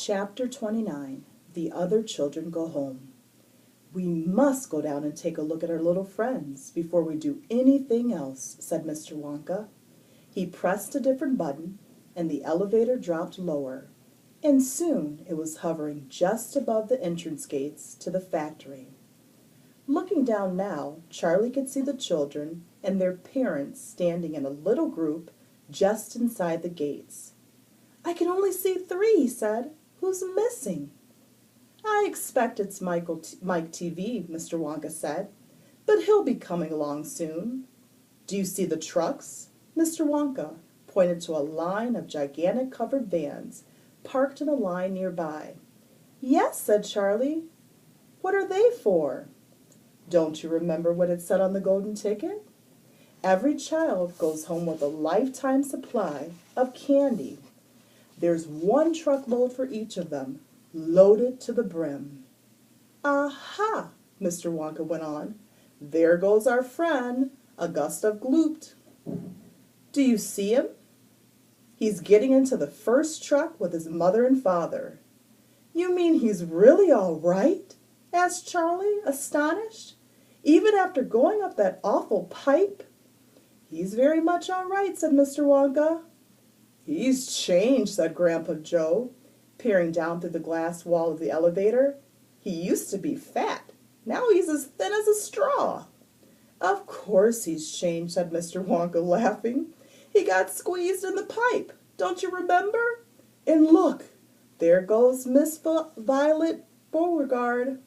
Chapter 29. The Other Children Go Home. "We must go down and take a look at our little friends before we do anything else," said Mr. Wonka. He pressed a different button, and the elevator dropped lower, and soon it was hovering just above the entrance gates to the factory. Looking down now, Charlie could see the children and their parents standing in a little group just inside the gates. "I can only see 3, he said. "Who's missing?" "I expect it's Mike TV," Mr. Wonka said, "but he'll be coming along soon." "Do you see the trucks?" Mr. Wonka pointed to a line of gigantic covered vans parked in a line nearby. "Yes," said Charlie. "What are they for?" "Don't you remember what it said on the golden ticket? Every child goes home with a lifetime supply of candy. There's 1 truckload for each of them, loaded to the brim." "Aha!" Mr. Wonka went on. "There goes our friend, Augusta Gloop. Do you see him? He's getting into the first truck with his mother and father." "You mean he's really all right?" asked Charlie, astonished. "Even after going up that awful pipe?" "He's very much all right," said Mr. Wonka. "He's changed," said Grandpa Joe, peering down through the glass wall of the elevator. "He used to be fat. Now he's as thin as a straw." "Of course he's changed," said Mr. Wonka, laughing. "He got squeezed in the pipe, don't you remember? And look, there goes Miss Violet Beauregarde,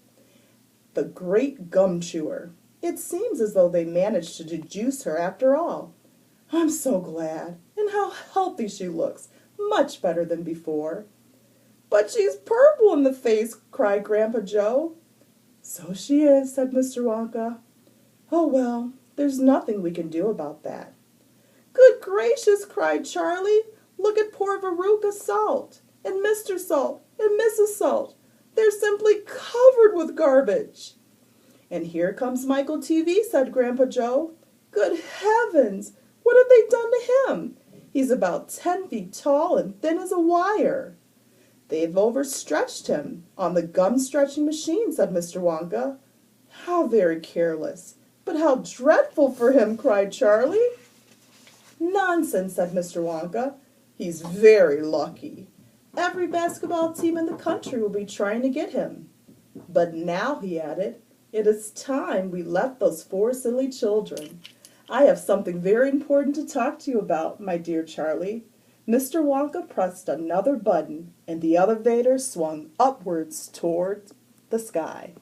the great gum chewer. It seems as though they managed to dejuice her after all. I'm so glad. And how healthy she looks, much better than before." "But she's purple in the face," cried Grandpa Joe. "So she is," said Mr. Wonka. "Oh well, there's nothing we can do about that." "Good gracious!" cried Charlie. "Look at poor Veruca Salt, and Mr. Salt, and Mrs. Salt. They're simply covered with garbage." "And here comes Michael TV," said Grandpa Joe. "Good heavens! What have they done to him? He's about 10 feet tall and thin as a wire." "They've overstretched him on the gum-stretching machine," said Mr. Wonka. "How very careless! But how dreadful for him!" cried Charlie. "Nonsense," said Mr. Wonka. "He's very lucky. Every basketball team in the country will be trying to get him. But now," he added, "it is time we left those 4 silly children. I have something very important to talk to you about, my dear Charlie." Mr. Wonka pressed another button, and the elevator swung upwards toward the sky.